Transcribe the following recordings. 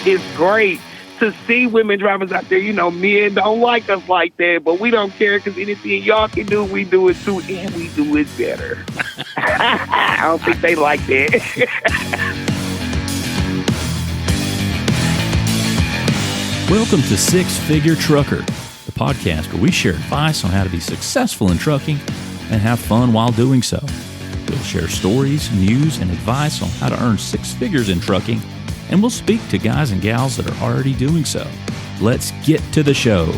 it's great to see women drivers out there. You know, men don't like us like that, but we don't care because anything y'all can do, we do it too, and we do it better. I don't think they like that. Welcome to Six Figure Trucker, the podcast where we share advice on how to be successful in trucking and have fun while doing so. We'll share stories, news, and advice on how to earn six figures in trucking, and we'll speak to guys and gals that are already doing so. Let's get to the show.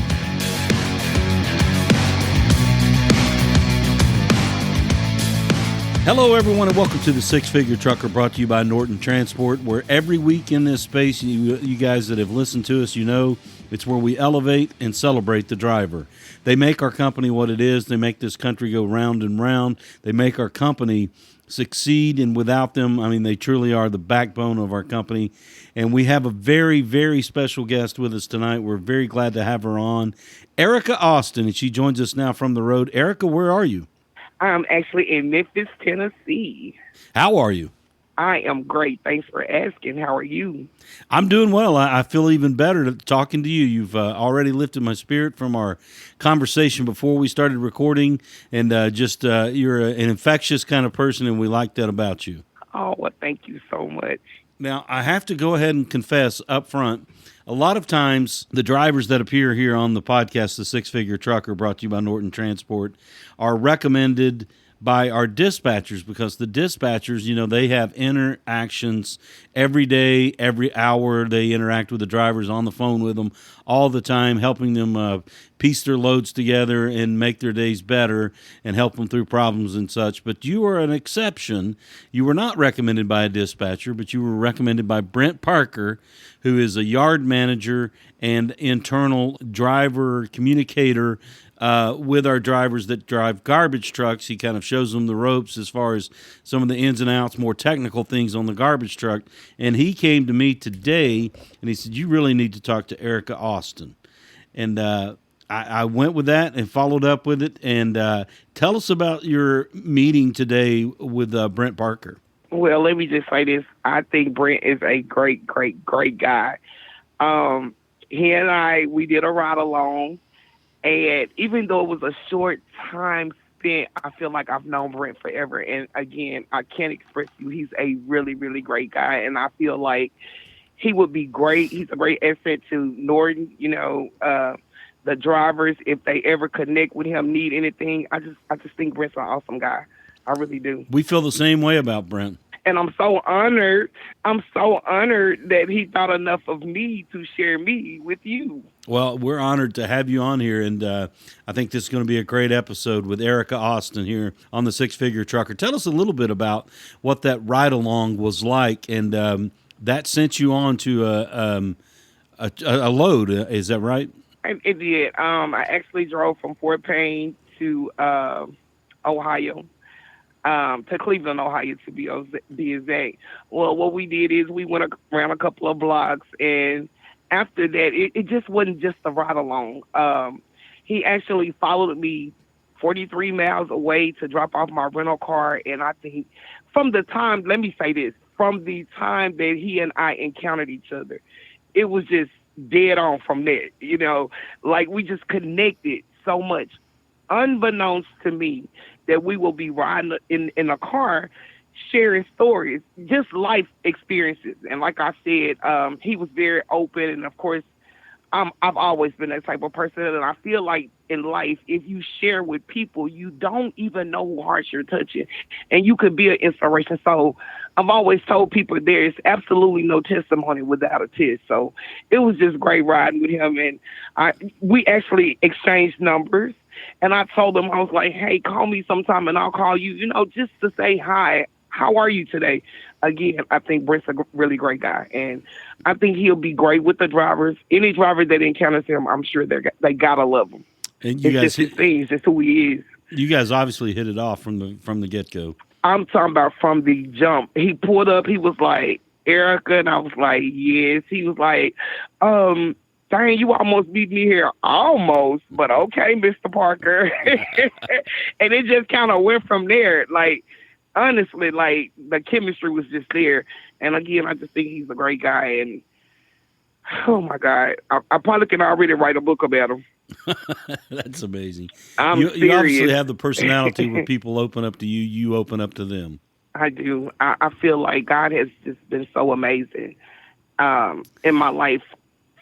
Hello, everyone, and welcome to the Six Figure Trucker, brought to you by Norton Transport, where every week in this space, you guys that have listened to us, you know it's where we elevate and celebrate the driver. They make our company what it is. They make this country go round and round. They make our company succeed, and without them, I mean, they truly are the backbone of our company. And we have a very, very special guest with us tonight. We're very glad to have her on, Erica Austin, and she joins us now from the road. Erica, where are you? I'm actually in Memphis, Tennessee. How are you? I am great. Thanks for asking. How are you? I'm doing well. I feel even better talking to you. You've already lifted my spirit from our conversation before we started recording, and you're an infectious kind of person, and we like that about you. Oh, well, thank you so much. Now, I have to go ahead and confess up front, a lot of times the drivers that appear here on the podcast, The Six Figure Trucker, brought to you by Norton Transport, are recommended by our dispatchers, because the dispatchers, you know, they have interactions every day, every hour. They interact with the drivers on the phone with them all the time, helping them piece their loads together and make their days better and help them through problems and such. But you are an exception. You were not recommended by a dispatcher, but you were recommended by Brent Parker, who is a yard manager and internal driver communicator with our drivers that drive garbage trucks. He kind of shows them the ropes as far as some of the ins and outs, more technical things on the garbage truck. And he came to me today, and he said, you really need to talk to Erica Austin. And I went with that and followed up with it. And tell us about your meeting today with Brent Parker. Well, let me just say this. I think Brent is a great, great, great guy. He and we did a ride along. And even though it was a short time spent, I feel like I've known Brent forever. And again, I can't express to you, he's a really, really great guy. And I feel like he would be great. He's a great asset to Norton. You know, the drivers, if they ever connect with him, need anything, I just think Brent's an awesome guy. I really do. We feel the same way about Brent. And I'm so honored. I'm so honored that he thought enough of me to share me with you. Well, we're honored to have you on here, and I think this is going to be a great episode with Erica Austin here on the Six Figure Trucker. Tell us a little bit about what that ride-along was like, and that sent you on to a load. Is that right? It did. I actually drove from Fort Payne to Ohio. To Cleveland, Ohio, to be exact. Well, what we did is we went around a couple of blocks, and after that, it just wasn't just a ride along. He actually followed me 43 miles away to drop off my rental car, and I think from the time that he and I encountered each other, it was just dead on from there. You know, like we just connected so much, unbeknownst to me, that we will be riding in a car, sharing stories, just life experiences. And like I said, he was very open. And of course, I've always been that type of person. And I feel like in life, if you share with people, you don't even know who hearts you're touching. And you could be an inspiration. So I've always told people there is absolutely no testimony without a test. So it was just great riding with him. And we actually exchanged numbers. And I told him, I was like, hey, call me sometime and I'll call you, you know, just to say hi. How are you today? Again, I think Brent's a really great guy. And I think he'll be great with the drivers. Any driver that encounters him, I'm sure they got to love him. And you guys, just his thing. It's just who he is. You guys obviously hit it off from the get-go. I'm talking about from the jump. He pulled up. He was like, Erica. And I was like, yes. He was like, dang, you almost beat me here. Almost, but okay, Mr. Parker. And it just kind of went from there. Like, honestly, like, the chemistry was just there. And again, I just think he's a great guy. And Oh my God, I probably can already write a book about them. That's amazing. I'm You serious. obviously have the personality where people open up to you, you open up to them. I do. I feel like God has just been so amazing in my life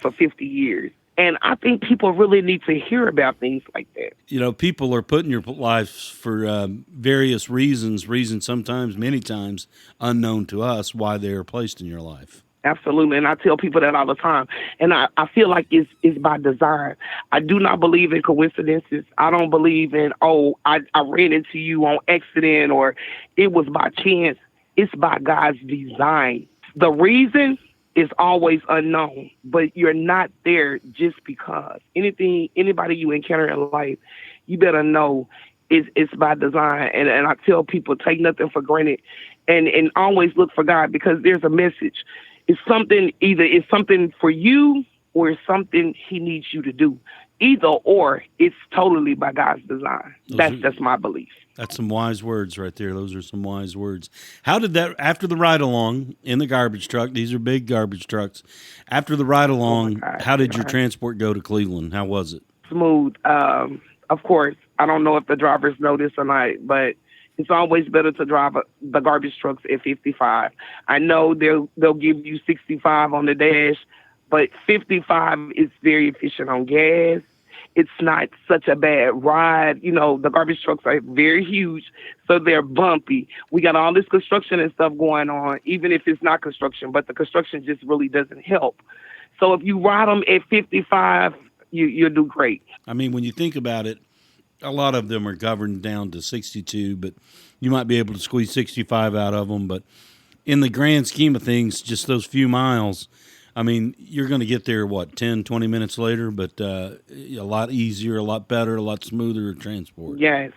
for 50 years. And I think people really need to hear about things like that. You know, people are put in your lives for various reasons sometimes, many times, unknown to us, why they are placed in your life. Absolutely. And I tell people that all the time. And I feel like it's by design. I do not believe in coincidences. I don't believe in, I ran into you on accident or it was by chance. It's by God's design. The reason is always unknown, but you're not there just because. Anybody you encounter in life, you better know it's by design. And I tell people, take nothing for granted and always look for God because there's a message. It's something for you or it's something he needs you to do. Either or, it's totally by God's design. That's my belief. That's some wise words right there. Those are some wise words. How did that, after the ride along in the garbage truck, these are big garbage trucks, after the ride along, how did your transport go to Cleveland? How was it? Smooth. Of course, I don't know if the drivers know this or not, but it's always better to drive the garbage trucks at 55. I know they'll give you 65 on the dash, but 55 is very efficient on gas. It's not such a bad ride. You know, the garbage trucks are very huge, so they're bumpy. We got all this construction and stuff going on, even if it's not construction, but the construction just really doesn't help. So if you ride them at 55, you'll do great. I mean, when you think about it, a lot of them are governed down to 62, but you might be able to squeeze 65 out of them. But in the grand scheme of things, just those few miles, I mean, you're going to get there, 10, 20 minutes later, but a lot easier, a lot better, a lot smoother transport. Yes.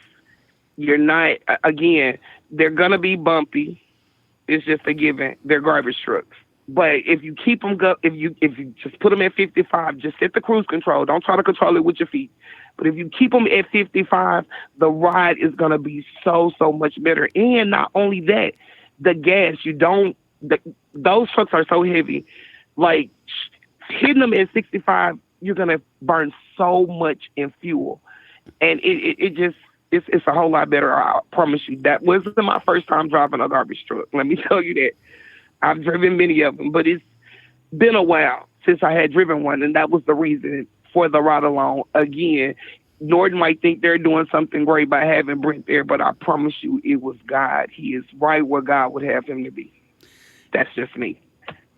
You're not, again, they're going to be bumpy. It's just a given. They're garbage trucks. But if you keep them, if you just put them at 55, just set the cruise control. Don't try to control it with your feet. But if you keep them at 55, the ride is going to be so much better. And not only that, the gas, those trucks are so heavy. Like hitting them at 65, you're going to burn so much in fuel. And it's a whole lot better. I promise you. That wasn't my first time driving a garbage truck. Let me tell you that. I've driven many of them, but it's been a while since I had driven one. And that was the reason for the ride along. Again, Norton might think they're doing something great by having Brent there, but I promise you it was God. He is right where God would have him to be. That's just me.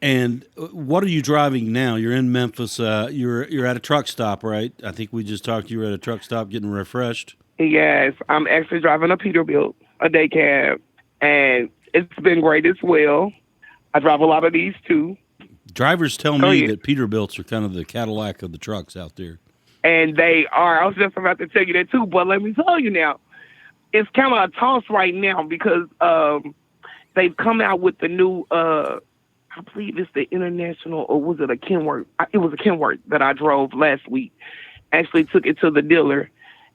And what are you driving now? You're in Memphis. You're at a truck stop, right? I think we just talked. You were at a truck stop getting refreshed. Yes, I'm actually driving a Peterbilt, a day cab, and it's been great as well. I drive a lot of these too. Drivers tell me that Peterbilts are kind of the Cadillac of the trucks out there. And they are. I was just about to tell you that too, but let me tell you now, it's kind of a toss right now because they've come out with the new, I believe it's the International, or was it a Kenworth? It was a Kenworth that I drove last week. Actually took it to the dealer.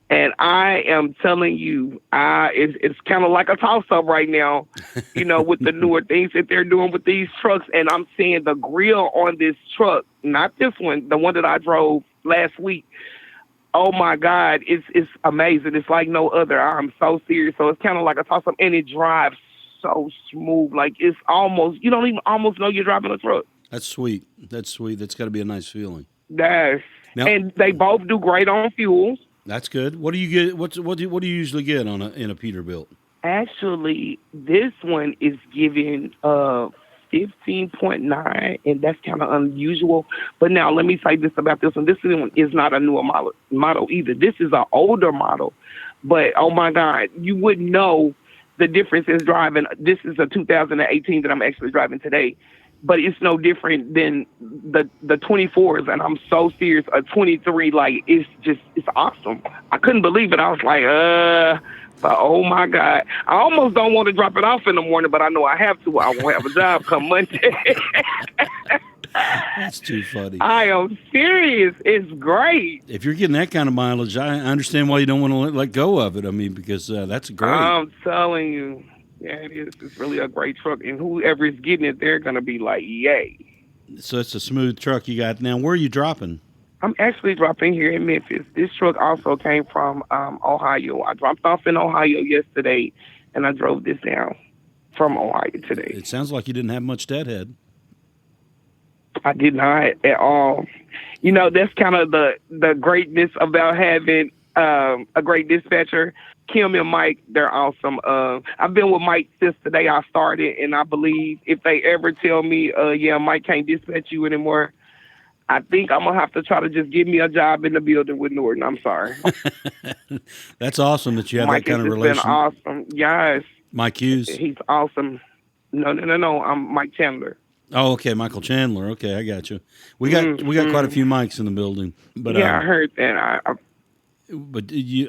And I am telling you, it's kind of like a toss-up right now, you know, with the newer things that they're doing with these trucks. And I'm saying the grill on this truck, not this one, the one that I drove last week, oh, my God, it's amazing. It's like no other. I'm so serious. So it's kind of like a toss-up, and it drives so smooth. Like it's almost, you don't even almost know you're driving a truck. That's sweet. That's sweet. That's got to be a nice feeling. Yes. Now, and they both do great on fuel. That's good. What do you get? What do you usually get in a Peterbilt? Actually, this one is giving 15.9, and that's kind of unusual. But now let me say this about this one. This one is not a newer model either. This is an older model. But oh my God, you wouldn't know the difference in driving. This is a 2018 that I'm actually driving today. But it's no different than the 24s, and I'm so serious. A 23, like it's awesome. I couldn't believe it. I was like, but oh my God, I almost don't want to drop it off in the morning, but I know I have to. I won't have a job come Monday. That's too funny. I am serious. It's great. If you're getting that kind of mileage, I understand why you don't want to let go of it. I mean, because that's great. I'm telling you. Yeah, it is. It's really a great truck, and whoever is getting it, they're going to be like, yay. So it's a smooth truck you got. Now, where are you dropping? I'm actually dropping here in Memphis. This truck also came from Ohio. I dropped off in Ohio yesterday, and I drove this down from Ohio today. It sounds like you didn't have much deadhead. I did not at all. You know, that's kind of the greatness about having a great dispatcher. Kim and Mike, they're awesome. I've been with Mike since the day I started, and I believe if they ever tell me, yeah, Mike can't dispatch you anymore, I think I'm going to have to try to just give me a job in the building with Norton. I'm sorry. That's awesome that you have Mike that kind of has just relation. been awesome. Yes. Mike Hughes? He's awesome. No. I'm Mike Chandler. Oh, okay, Michael Chandler. Okay, I got you. We got quite a few mics in the building. But yeah, I heard that.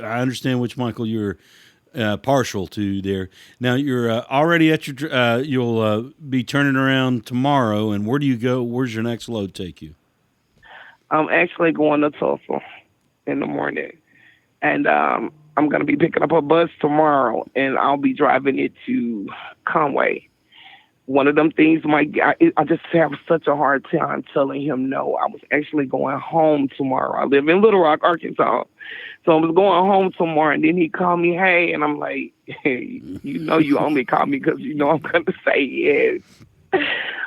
I understand which Michael you're partial to there. Now you're already at your. You'll be turning around tomorrow. And where do you go? Where's your next load take you? I'm actually going to Tulsa in the morning, and I'm going to be picking up a bus tomorrow, and I'll be driving it to Conway. One of them things, I just have such a hard time telling him no. I was actually going home tomorrow. I live in Little Rock, Arkansas. So I was going home tomorrow, and then he called me, hey, and I'm like, hey, you know you only call me because you know I'm going to say yes.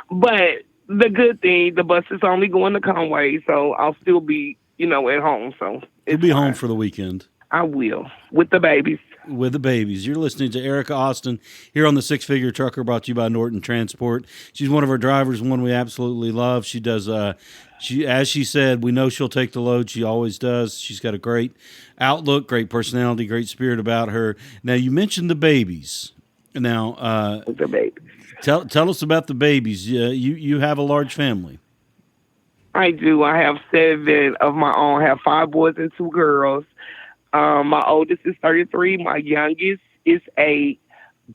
But the good thing, the bus is only going to Conway, so I'll still be, at home. So you'll be home for the weekend. I will, with the babies. With the babies. You're listening to Erica Austin here on the Six Figure Trucker, brought to you by Norton Transport. She's one of our drivers, one we absolutely love. She does, as she said, we know she'll take the load. She always does. She's got a great outlook, great personality, great spirit about her. Now, you mentioned the babies. Now, the babies. Tell us about the babies. You have a large family. I do. I have 7 of my own. I have 5 boys and 2 girls. My oldest is 33. My youngest is 8.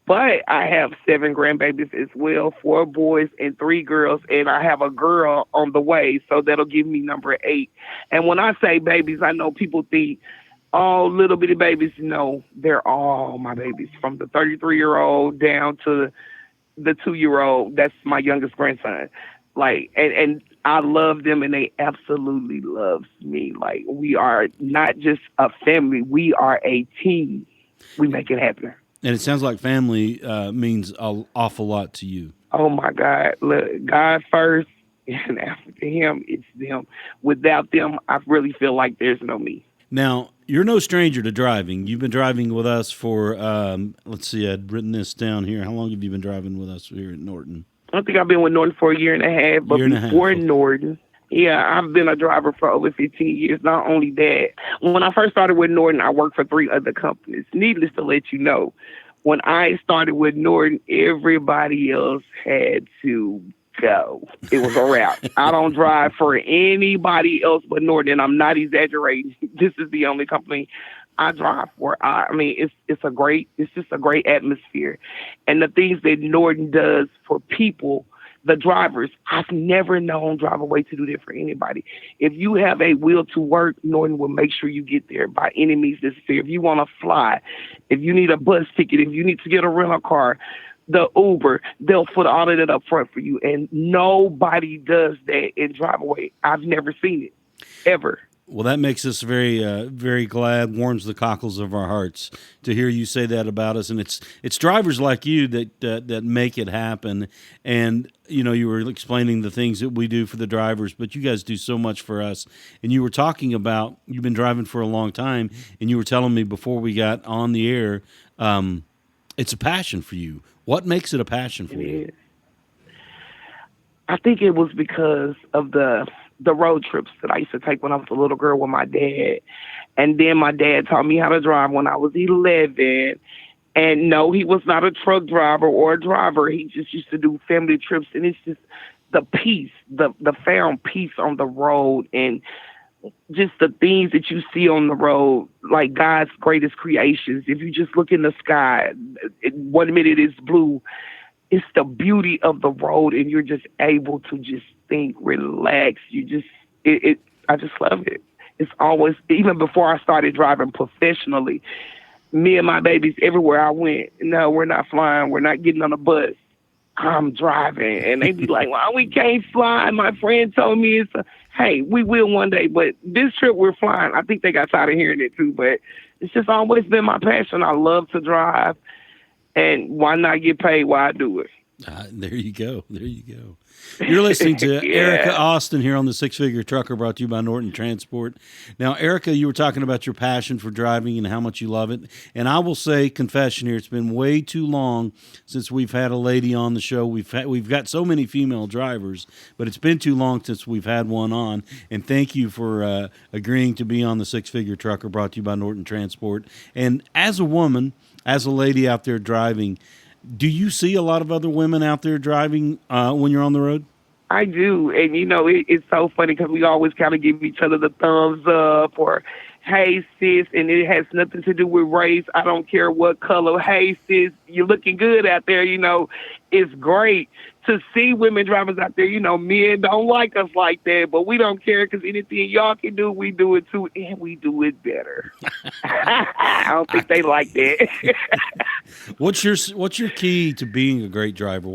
But I have 7 grandbabies as well, 4 boys and 3 girls. And I have a girl on the way, so that'll give me number 8. And when I say babies, I know people think, oh, little bitty babies. No, they're all my babies, from the 33-year-old down to the 2-year-old. That's my youngest grandson. Like, and I love them, and they absolutely love me. Like, we are not just a family. We are a team. We make it happen. And it sounds like family means an awful lot to you. Oh, my God. Look, God first, and after him, it's them. Without them, I really feel like there's no me. Now, you're no stranger to driving. You've been driving with us for, let's see, I'd written this down here. How long have you been driving with us here at Norton? I think I've been with Norton for a year and a half, but before Norton, yeah, I've been a driver for over 15 years. Not only that, when I first started with Norton, I worked for 3 other companies. Needless to let you know, when I started with Norton, everybody else had to go. It was a wrap. I don't drive for anybody else but Norton, and I'm not exaggerating. This is the only company I drive for. It's just a great atmosphere. And the things that Norton does for people, the drivers, I've never known Driveaway to do that for anybody. If you have a will to work, Norton will make sure you get there by any means necessary. If you want to fly, if you need a bus ticket, if you need to get a rental car, the Uber, they'll put all of that up front for you. And nobody does that in Driveaway. I've never seen it, ever. Well, that makes us very, very glad, warms the cockles of our hearts to hear you say that about us. And it's drivers like you that make it happen. And, you were explaining the things that we do for the drivers, but you guys do so much for us. And you were talking about, you've been driving for a long time, and you were telling me before we got on the air, it's a passion for you. What makes it a passion for you? I think it was because of the road trips that I used to take when I was a little girl with my dad. And then my dad taught me how to drive when I was 11. And no, he was not a truck driver or a driver. He just used to do family trips. And it's just the peace, the found peace on the road, and just the things that you see on the road, like God's greatest creations. If you just look in the sky, 1 minute it's blue. It's the beauty of the road, and you're just able to just think, relax. I just love it. It's always, even before I started driving professionally, me and my babies, everywhere I went, no, we're not flying, we're not getting on a bus. I'm driving. And they be like, well, we can't fly. My friend told me hey, we will one day. But this trip we're flying. I think they got tired of hearing it too. But it's just always been my passion. I love to drive. And why not get paid while I do it? There you go. There you go. You're listening to Yeah. Erica Austin here on the Six Figure Trucker, brought to you by Norton Transport. Now, Erica, you were talking about your passion for driving and how much you love it. And I will say, confession here, it's been way too long since we've had a lady on the show. We've got so many female drivers, but it's been too long since we've had one on. And thank you for agreeing to be on the Six Figure Trucker, brought to you by Norton Transport. And as a woman, as a lady out there driving, do you see a lot of other women out there driving when you're on the road? I do. And, it's so funny because we always kind of give each other the thumbs up or, hey, sis, and it has nothing to do with race. I don't care what color. Hey, sis, you're looking good out there. It's great to see women drivers out there. Men don't like us like that, but we don't care because anything y'all can do, we do it too, and we do it better. I don't think they like that. What's your key to being a great driver?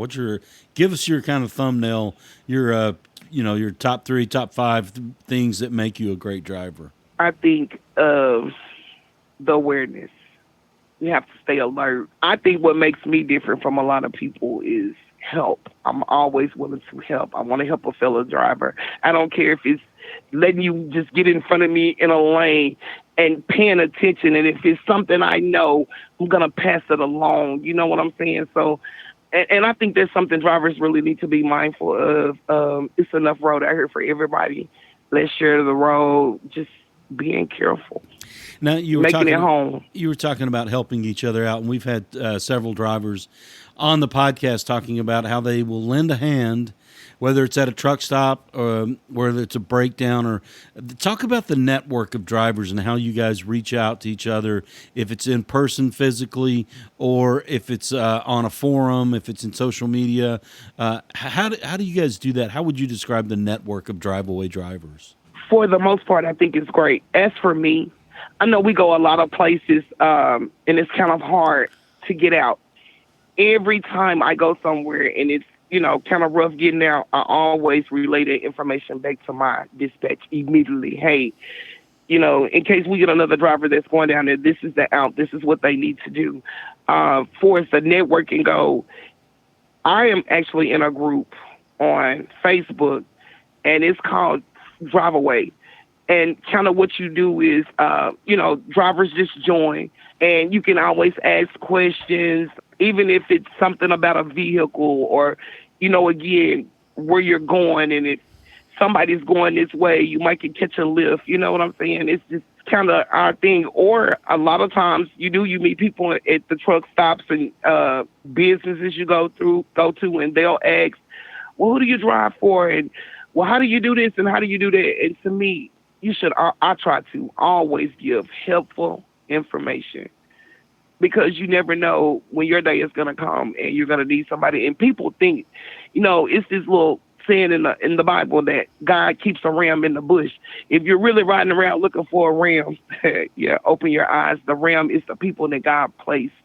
Give us your kind of thumbnail, your top 3, top 5 things that make you a great driver. I think the awareness. You have to stay alert. I think what makes me different from a lot of people is help. I'm always willing to help. I want to help a fellow driver. I don't care if it's letting you just get in front of me in a lane and paying attention. And if it's something I know, I'm going to pass it along. You know what I'm saying? So, and I think that's something drivers really need to be mindful of. It's enough road out here for everybody. Let's share the road. Just being careful. Now you were making it home. You were talking about helping each other out, and we've had several drivers on the podcast talking about how they will lend a hand, whether it's at a truck stop or whether it's a breakdown. Or talk about the network of drivers and how you guys reach out to each other, if it's in person physically or if it's on a forum, if it's in social media. How do you guys do that? How would you describe the network of Driveaway drivers? For the most part, I think it's great. As for me, I know we go a lot of places, and it's kind of hard to get out. Every time I go somewhere and it's, kind of rough getting out, I always relay that information back to my dispatch immediately. Hey, in case we get another driver that's going down there, this is the out. This is what they need to do. For us, the networking go, I am actually in a group on Facebook, and it's called Driveaway. And kind of what you do is, drivers just join, and you can always ask questions, even if it's something about a vehicle or, again, where you're going. And if somebody's going this way, you might can catch a lift. You know what I'm saying? It's just kind of our thing. Or a lot of times you meet people at the truck stops and businesses you go to, and they'll ask, well, who do you drive for? And, well, how do you do this and how do you do that? And to me, I try to always give helpful information, because you never know when your day is going to come and you're going to need somebody. And people think, it's this little saying in the Bible that God keeps a ram in the bush. If you're really riding around looking for a ram, open your eyes. The ram is the people that God placed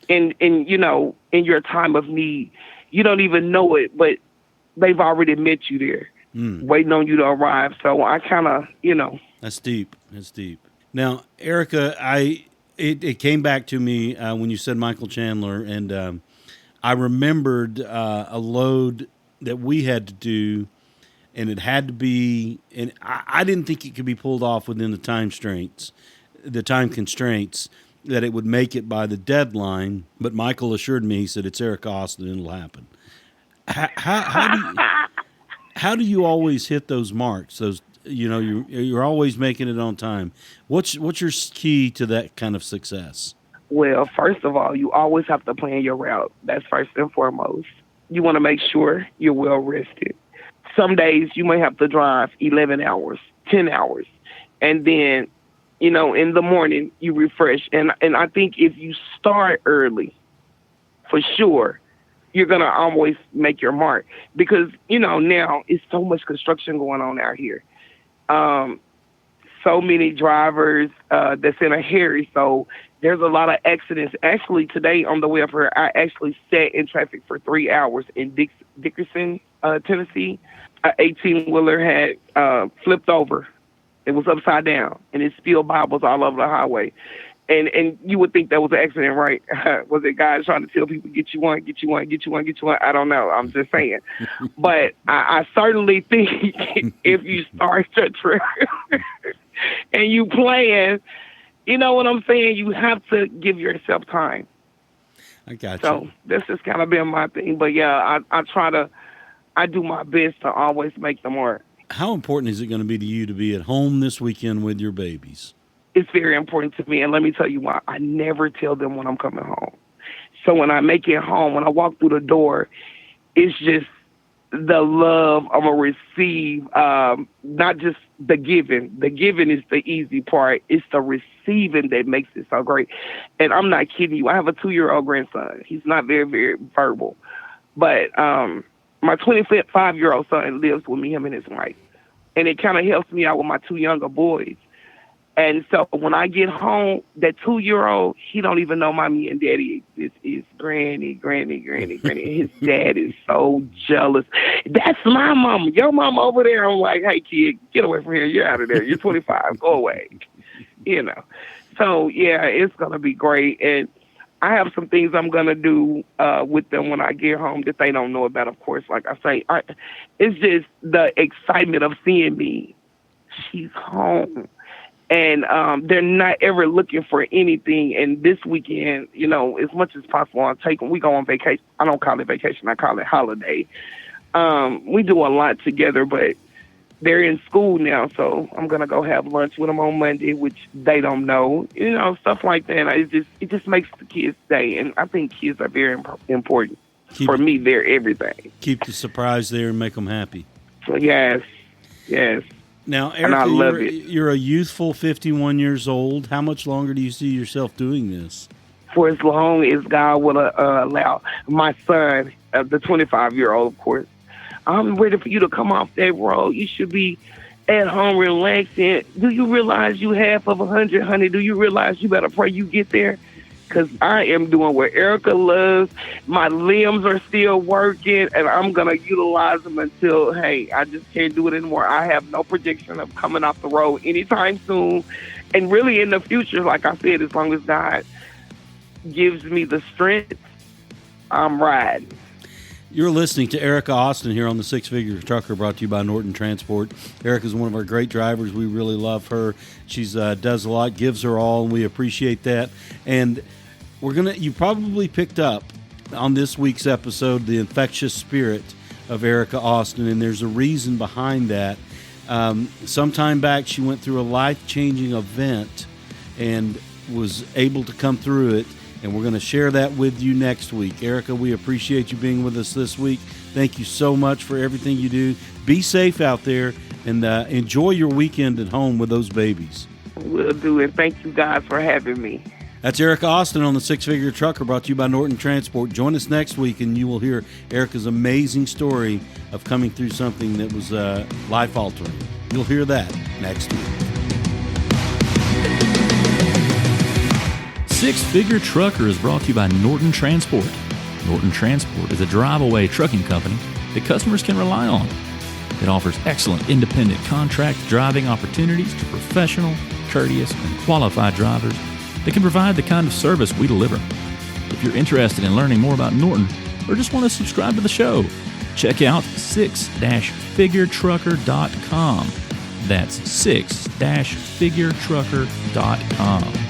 in your time of need. You don't even know it, but they've already met you there. Waiting on you to arrive. So I kind of, That's deep. That's deep. Now, Erica, it came back to me when you said Michael Chandler, and I remembered a load that we had to do, and it had to be, and I didn't think it could be pulled off within the time constraints that it would make it by the deadline. But Michael assured me, he said, it's Erica Austin, and it'll happen. How do you always hit those marks? Those, you're always making it on time. What's your key to that kind of success? Well, first of all, you always have to plan your route. That's first and foremost. You want to make sure you're well rested. Some days you may have to drive 11 hours, 10 hours, and then, in the morning you refresh. And I think if you start early, for sure, you're going to always make your mark, because, now it's so much construction going on out here. So many drivers that's in a hurry. So There's a lot of accidents. Actually, today on the way up here, I actually sat in traffic for 3 hours in Dickerson, Tennessee. An 18-wheeler had flipped over. It was upside down, and it spilled Bibles all over the highway. And you would think that was an accident, right? Was it guys trying to tell people, get you one, get you one, get you one, get you one? I don't know. I'm just saying. But I certainly think if you start your trip and you plan, you know what I'm saying? You have to give yourself time. I got you. So this has kind of been my thing. But, yeah, I do my best to always make them work. How important is it going to be to you to be at home this weekend with your babies? It's very important to me, and let me tell you why. I never tell them when I'm coming home. So when I make it home, when I walk through the door, it's just the love I'm going to receive, not just the giving. The giving is the easy part. It's the receiving that makes it so great. And I'm not kidding you. I have a 2-year-old grandson. He's not very, very verbal. But my 25-year-old son lives with me, him and his wife. And it kind of helps me out with my 2 younger boys. And so when I get home, that 2-year-old, he don't even know mommy and daddy is granny. His dad is so jealous. That's my mama. Your mama over there. I'm like, hey, kid, get away from here. You're out of there. You're 25. Go away. You know. So, yeah, it's going to be great. And I have some things I'm going to do with them when I get home that they don't know about, of course. Like I say, it's just the excitement of seeing me. She's home. And they're not ever looking for anything. And this weekend, you know, as much as possible, we go on vacation. I don't call it vacation. I call it holiday. We do a lot together, but they're in school now. So I'm going to go have lunch with them on Monday, which they don't know, you know, stuff like that. It just makes the kids' day. And I think kids are very important. For me, they're everything. Keep the surprise there and make them happy. So, yes. Now, Erica, you're a youthful 51 years old. How much longer do you see yourself doing this? For as long as God will allow. My son, the 25-year-old, of course, I'm ready for you to come off that road. You should be at home relaxing. Do you realize you half of 100, honey? Do you realize you better pray you get there? Because I am doing what Erica loves. My limbs are still working, and I'm going to utilize them until, hey, I just can't do it anymore. I have no prediction of coming off the road anytime soon. And really in the future, like I said, as long as God gives me the strength, I'm riding. You're listening to Erica Austin here on the Six Figure Trucker, brought to you by Norton Transport. Erica's one of our great drivers. We really love her. She's does a lot, gives her all, and we appreciate that. And you probably picked up on this week's episode the infectious spirit of Erica Austin, and there's a reason behind that. Some time back, she went through a life-changing event and was able to come through it. And we're going to share that with you next week. Erica, we appreciate you being with us this week. Thank you so much for everything you do. Be safe out there and enjoy your weekend at home with those babies. Will do, and thank you guys for having me. That's Erica Austin on the Six Figure Trucker, brought to you by Norton Transport. Join us next week, and you will hear Erica's amazing story of coming through something that was life-altering. You'll hear that next week. Six Figure Trucker is brought to you by Norton Transport. Norton Transport is a drive-away trucking company that customers can rely on. It offers excellent independent contract driving opportunities to professional, courteous, and qualified drivers that can provide the kind of service we deliver. If you're interested in learning more about Norton or just want to subscribe to the show, check out 6-figuretrucker.com. That's 6-figuretrucker.com.